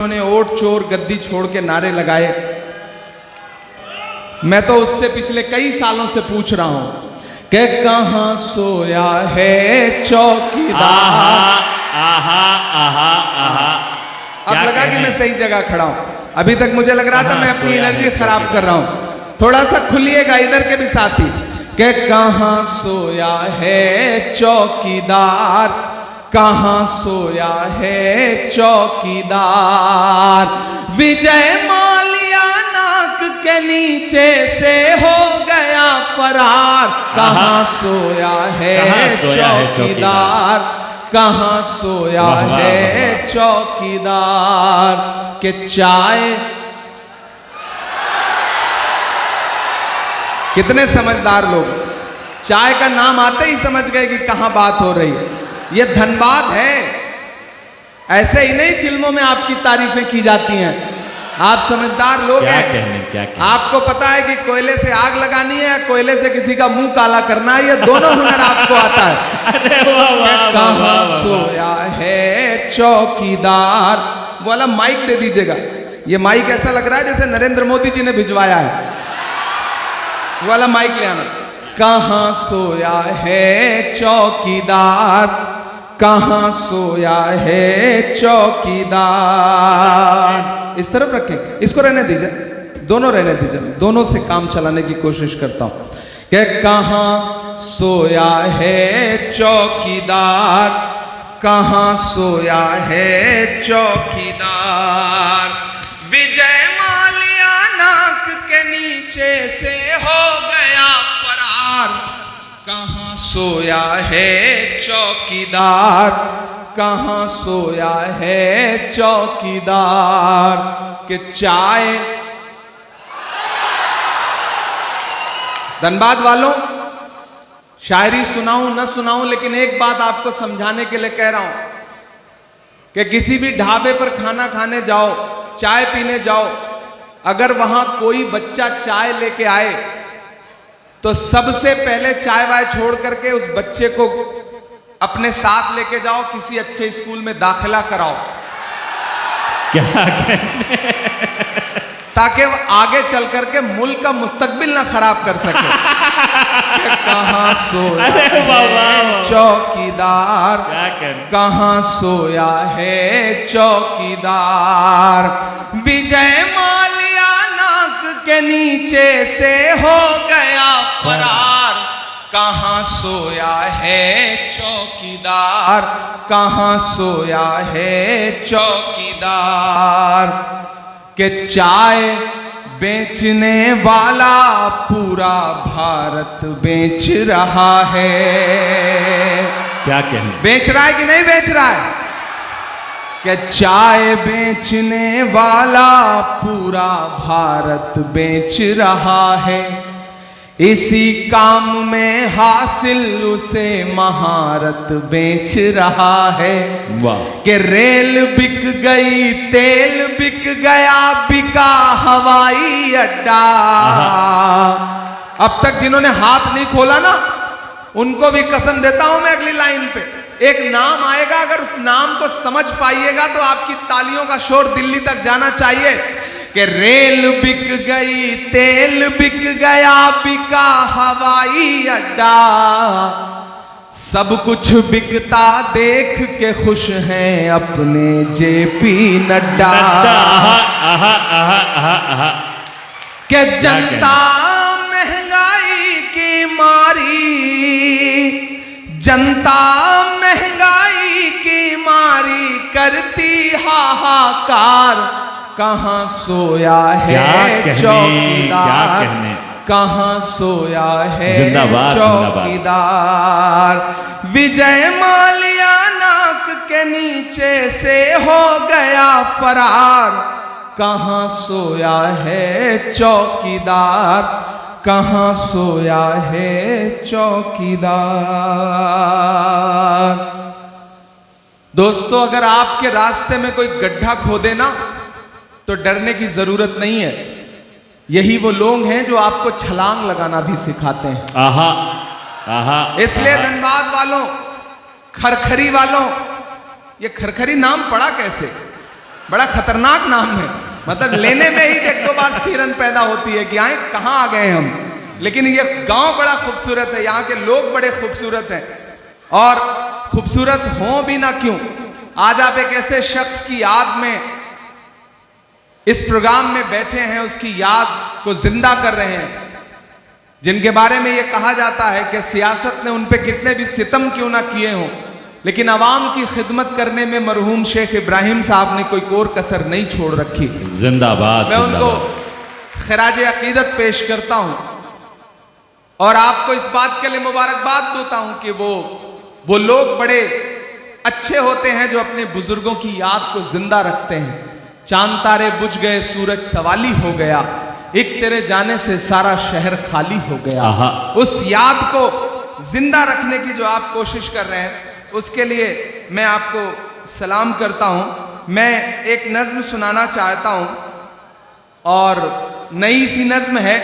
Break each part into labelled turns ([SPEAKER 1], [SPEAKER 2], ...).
[SPEAKER 1] उन्होंने ओट चोर गद्दी छोड़ के नारे लगाए। मैं तो उससे पिछले कई सालों से पूछ रहा हूं कि कहां सोया है चौकीदार। अब लगा कि मैं सही जगह खड़ा हूं। अभी तक मुझे लग रहा था मैं अपनी एनर्जी खराब कर रहा हूं। थोड़ा सा खुलिएगा इधर के भी साथी कि कहां सोया है चौकीदार, कहां सोया है चौकीदार। विजय माल्या नाक के नीचे से हो गया फरार। कहां सोया है चौकीदार, कहां सोया है चौकीदार। के चाय, कितने समझदार लोग चाय का नाम आते ही समझ गए कि कहां बात हो रही है। ये धनबाद है। ऐसे ही नहीं फिल्मों में आपकी तारीफें की जाती हैं। आप समझदार लोग हैं।
[SPEAKER 2] क्या
[SPEAKER 1] आपको पता है कि कोयले से आग लगानी है, कोयले से किसी का मुंह काला करना है। ये दोनों हुनर आपको आता है।
[SPEAKER 2] अरे वाह,
[SPEAKER 1] कहां सोया है चौकीदार। वाला माइक दे दीजिएगा। ये माइक ऐसा लग रहा है जैसे नरेंद्र मोदी जी ने भिजवाया है। वाला माइक ले आना। कहां सोया है चौकीदार, कहां सोया है चौकीदार। इस तरफ रखें, इसको रहने दीजिए, दोनों रहने दीजिए। दोनों से काम चलाने की कोशिश करता हूं कि कहां सोया है चौकीदार, कहां सोया है चौकीदार। विजय माल्या नाक के नीचे से हो गया फरार। कहां सोया है चौकीदार, कहां सोया है चौकीदार। के चाय, धनबाद वालों, शायरी सुनाऊं न सुनाऊं, लेकिन एक बात आपको समझाने के लिए कह रहा हूं कि किसी भी ढाबे पर खाना खाने जाओ, चाय पीने जाओ, अगर वहां कोई बच्चा चाय लेके आए तो सबसे पहले चाय वाय छोड़ करके उस बच्चे को अपने साथ लेके जाओ, किसी अच्छे स्कूल में दाखिला कराओ।
[SPEAKER 2] क्या कहने?
[SPEAKER 1] ताकि वो आगे चल करके मुल्क का मुस्तकबिल ना खराब कर सके। कहां सोया है चौकीदार, कहां सोया है चौकीदार। विजय माल्या नाक के नीचे से हो गया फरार। कहां सोया है चौकीदार, कहां सोया है चौकीदार। के चाय बेचने वाला पूरा भारत बेच रहा है।
[SPEAKER 2] क्या कहने?
[SPEAKER 1] बेच रहा है कि नहीं बेच रहा है? कि चाय बेचने वाला पूरा भारत बेच रहा है। इसी काम में हासिल उसे महारत बेच रहा है।
[SPEAKER 2] वाह।
[SPEAKER 1] कि रेल बिक गई, तेल बिक गया, बिका हवाई अड्डा। अब तक जिन्होंने हाथ नहीं खोला ना, उनको भी कसम देता हूं मैं, अगली लाइन पे एक नाम आएगा, अगर उस नाम को समझ पाइएगा तो आपकी तालियों का शोर दिल्ली तक जाना चाहिए। कि रेल बिक गई, तेल बिक गया, बिका हवाई अड्डा। सब कुछ बिकता देख के खुश हैं अपने जेपी नड्डा। कि जनता महंगाई की मारी, जनता महंगाई की मारी करती हाहाकार। कहां सोया है चौकीदार, कहां सोया है चौकीदार। विजय माल्या नाक के नीचे से हो गया फरार। कहां सोया है चौकीदार, कहां सोया है चौकीदार। दोस्तों, अगर आपके रास्ते में कोई गड्ढा खोदे ना तो डरने की जरूरत नहीं है। यही वो लोग हैं जो आपको छलांग लगाना भी सिखाते हैं।
[SPEAKER 2] आहा, आहा,
[SPEAKER 1] इसलिए धनबाद वालों, खरखरी वालों, ये खरखरी नाम पड़ा कैसे? बड़ा खतरनाक नाम है, मतलब लेने में ही एक दो बार सिरन पैदा होती है कि आए कहाँ आ गए हम। लेकिन ये गांव बड़ा खूबसूरत है, यहाँ के लोग बड़े खूबसूरत हैं, और खूबसूरत हों भी ना क्यों, आज आप एक ऐसे शख्स की याद में इस प्रोग्राम में बैठे हैं, उसकी याद को जिंदा कर रहे हैं, जिनके बारे में यह कहा जाता है कि सियासत ने उन पे कितने भी सितम क्यों ना किए हों, लेकिन अवाम की खिदमत करने में मरहूम शेख इब्राहिम साहब ने कोई कोर कसर नहीं छोड़ रखी।
[SPEAKER 2] जिंदाबाद।
[SPEAKER 1] मैं उनको खिराज अकीदत पेश करता हूं और आपको इस बात के लिए मुबारकबाद देता हूं कि वो लोग बड़े अच्छे होते हैं जो अपने बुजुर्गों की याद को जिंदा रखते हैं। चांद तारे बुझ गए, सूरज सवाली हो गया, एक तेरे जाने से सारा शहर खाली हो गया। उस याद को जिंदा रखने की जो आप कोशिश कर रहे हैं, उसके लिए मैं आपको सलाम करता हूं। मैं एक नज्म सुनाना चाहता हूं और नई सी नज्म है,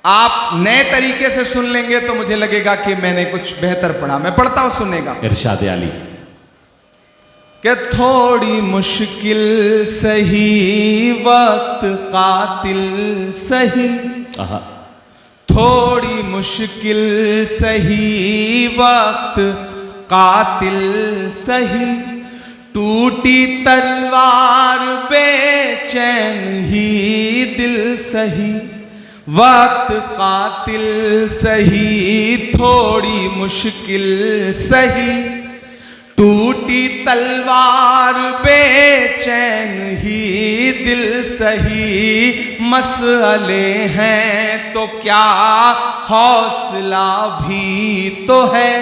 [SPEAKER 1] आप नए तरीके से सुन लेंगे तो मुझे लगेगा कि मैंने कुछ बेहतर पढ़ा। मैं पढ़ता हूं, सुनेगा।
[SPEAKER 2] इरशाद अली
[SPEAKER 1] कि थोड़ी मुश्किल सही वक्त कातिल सही, थोड़ी मुश्किल सही वक्त कातिल सही, टूटी तलवार बेचैन ही दिल सही, वक्त कातिल सही थोड़ी मुश्किल सही, टूटी तलवार बेचैन ही दिल सही, मसले हैं तो क्या हौसला भी तो है,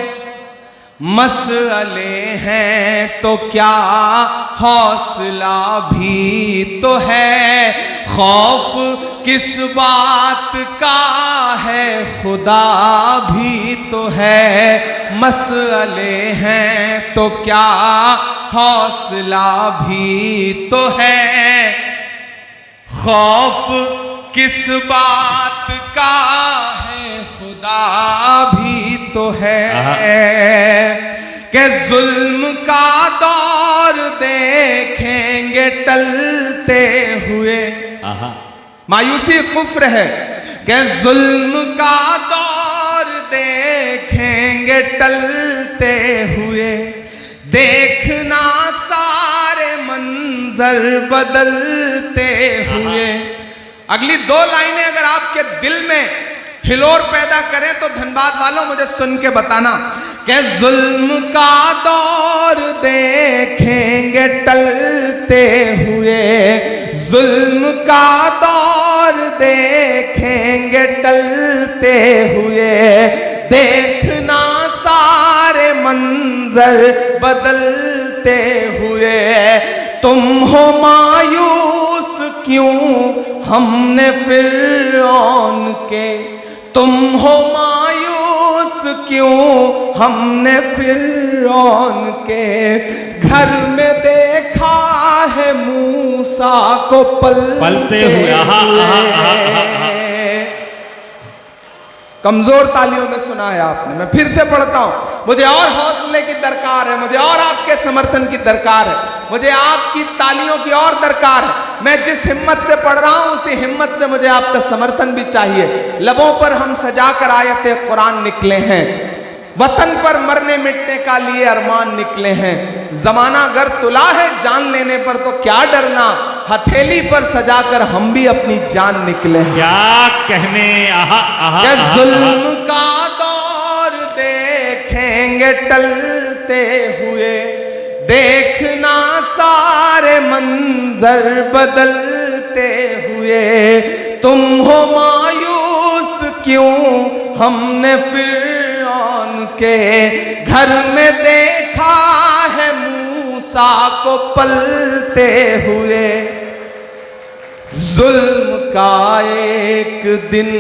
[SPEAKER 1] मसले हैं तो क्या हौसला भी तो है, खौफ किस बात का है खुदा भी तो है, मसले हैं तो क्या हौसला भी तो है, खौफ किस बात का है खुदा भी तो है, कि जुल्म का दौर देखेंगे टलते हुए, मायूसी कुफ्र है, कि जुल्म का दौर देखेंगे टलते हुए, देखना सारे मंजर बदलते हुए। अगली दो लाइनें अगर आपके दिल में हिलोर पैदा करें तो धनबाद वालों मुझे सुन के बताना, कि जुल्म का दौर देखेंगे टलते हुए, जुल्म का दौर देखेंगे टलते हुए, देखना सारे मंजर बदलते हुए, तुम हो मायूस क्यों हमने फिरौन के, तुम हो मायूस क्यों हमने फिरौन के, घर में देखा है मूसा को पलते हुए। कमजोर तालियों में सुना है आपने, मैं फिर से पढ़ता हूं। मुझे और हौसले की दरकार है, मुझे और आपके समर्थन की दरकार है, मुझे आपकी तालियों की और दरकार है। मैं जिस हिम्मत से पढ़ रहा हूं उसी हिम्मत से मुझे आपका समर्थन भी चाहिए। लबों पर हम सजाकर आयते कुरान निकले हैं, वतन पर मरने मिटने का लिए अरमान निकले हैं, जमाना गर तुला है जान लेने पर तो क्या डरना, हथेली पर सजाकर हम भी अपनी जान निकले हैं।
[SPEAKER 2] क्या कहने,
[SPEAKER 1] क्या जुल्म का दौर देखेंगे टलते हुए, देखना सारे मंजर बदलते हुए, तुम हो मायूस क्यों हमने फिरौन के, घर में देखा है मूसा को पलते हुए, जुल्म का एक दिन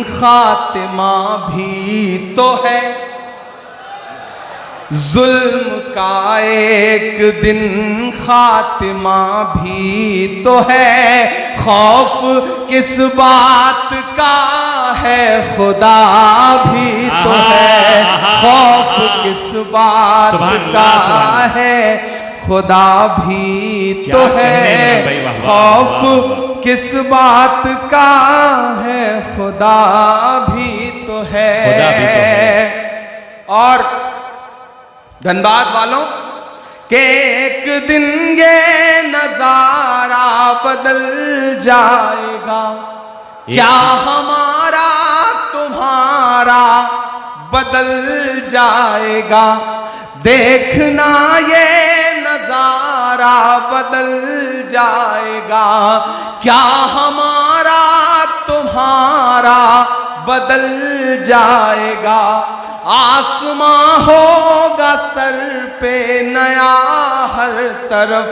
[SPEAKER 1] खातिमा भी तो है, जुल्म का एक दिन खातिमा भी तो है, खौफ किस बात का है खुदा भी तो है, खौफ किस बात का है खुदा भी
[SPEAKER 2] क्या
[SPEAKER 1] तो
[SPEAKER 2] कहने
[SPEAKER 1] है।
[SPEAKER 2] में भाई, वाह, वाह, वाह,
[SPEAKER 1] खौफ किस बात का है, खुदा भी तो है।
[SPEAKER 2] खुदा भी तो है।
[SPEAKER 1] और धनबाद वालों के एक दिन ये नजारा बदल जाएगा, क्या हमारा तुम्हारा बदल जाएगा। देखना ये नजारा बदल जाएगा, क्या हमारा तुम्हारा बदल जाएगा। आसमां होगा सर पे नया हर तरफ,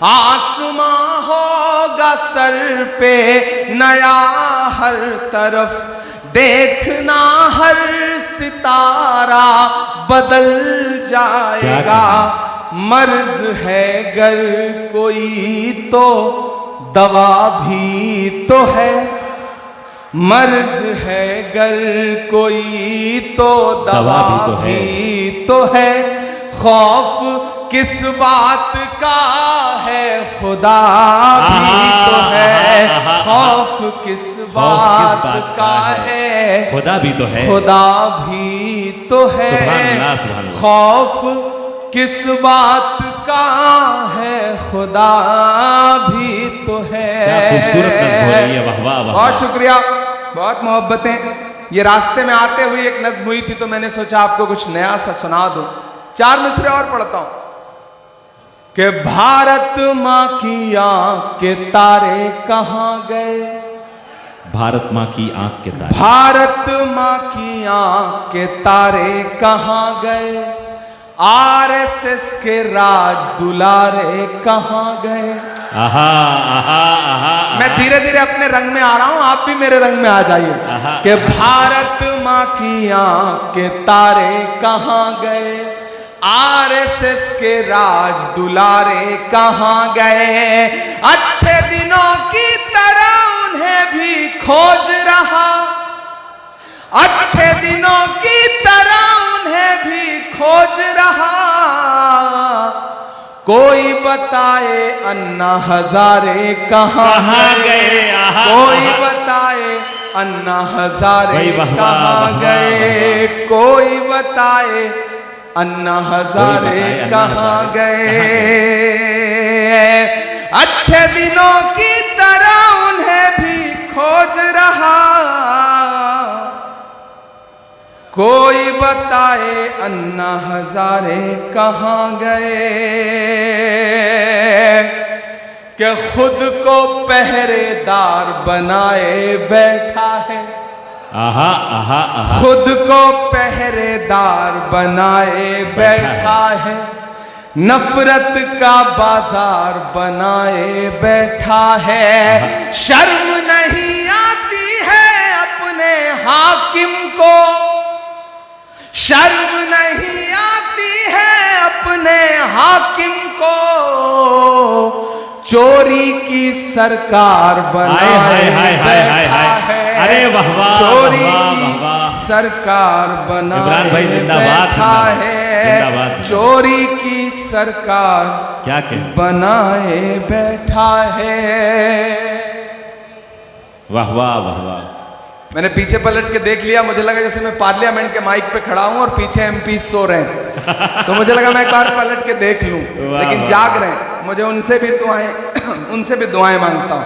[SPEAKER 1] आसमां होगा सर पे नया हर तरफ। देखना हर सितारा बदल जाएगा। मर्ज है गर कोई तो दवा भी तो है, मर्ज है गर कोई तो दवा भी तो है। खौफ किस बात का है, खुदा भी तो है। खौफ किस बात का है,
[SPEAKER 2] खुदा भी तो है।
[SPEAKER 1] खुदा भी तो है।
[SPEAKER 2] सुभान अल्लाह, सुभान अल्लाह।
[SPEAKER 1] खौफ किस बात का है, खुदा भी तो है।
[SPEAKER 2] क्या खूबसूरत नज़्म हो रही है, वाह वाह वाह।
[SPEAKER 1] बहुत शुक्रिया, बहुत मोहब्बतें। ये रास्ते में आते हुए एक नज़्म हुई थी तो मैंने सोचा आपको कुछ नया सा सुना दूं। 4 मिसरे और पढ़ता हूं कि भारत माँ की आंख के तारे कहां गए,
[SPEAKER 2] भारत माँ की आंख के तारे,
[SPEAKER 1] भारत माँ की आंख के तारे कहां गए। आरएसएस के राज दुलारे कहां गए।
[SPEAKER 2] आहा आहा आहा।
[SPEAKER 1] मैं धीरे धीरे अपने रंग में आ रहा हूं, आप भी मेरे रंग में आ जाइए। कि भारत माँ की आंख के तारे कहां गए, आरएसएस के राज दुलारे कहां गए। अच्छे दिनों की तरह उन्हें भी खोज रहा, अच्छे दिनों की तरह उन्हें भी खोज रहा। कोई बताए अन्ना हजारे कहां गए, कोई बताए अन्ना हजारे कहां गए, कोई बताए अन्ना हजारे कहां गए। अच्छे दिनों की तरह उन्हें भी खोज रहा, कोई बताए अन्ना हजारे कहां गए। कि खुद को पहरेदार बनाए बैठा है,
[SPEAKER 2] आहा आहा आहा।
[SPEAKER 1] खुद को पहरेदार बनाए बैठा है। नफरत का बाजार बनाए बैठा है। शर्म नहीं आती है अपने हाकिम को, शर्म नहीं आती है अपने हाकिम को। चोरी की सरकार बनाए बैठा है।
[SPEAKER 2] अरे वाह वाह,
[SPEAKER 1] चोरी
[SPEAKER 2] वाह,
[SPEAKER 1] की
[SPEAKER 2] वाह, वाह।
[SPEAKER 1] सरकार
[SPEAKER 2] इमरान भाई
[SPEAKER 1] बनाए
[SPEAKER 2] जिंदाबाद,
[SPEAKER 1] बैठा
[SPEAKER 2] जिंदाबाद,
[SPEAKER 1] है। चोरी की सरकार
[SPEAKER 2] क्या कहें,
[SPEAKER 1] बनाए बैठा है।
[SPEAKER 2] वाह वाह वाह वाह।
[SPEAKER 1] मैंने पीछे पलट के देख लिया, मुझे लगा जैसे मैं पार्लियामेंट के माइक पे खड़ा हूं और पीछे एमपी सो रहे हैं। तो मुझे लगा मैं एक बार पलट के देख लूं, लेकिन जाग रहे हैं। मुझे उनसे भी दुआएं उनसे भी दुआएं मांगता हूं।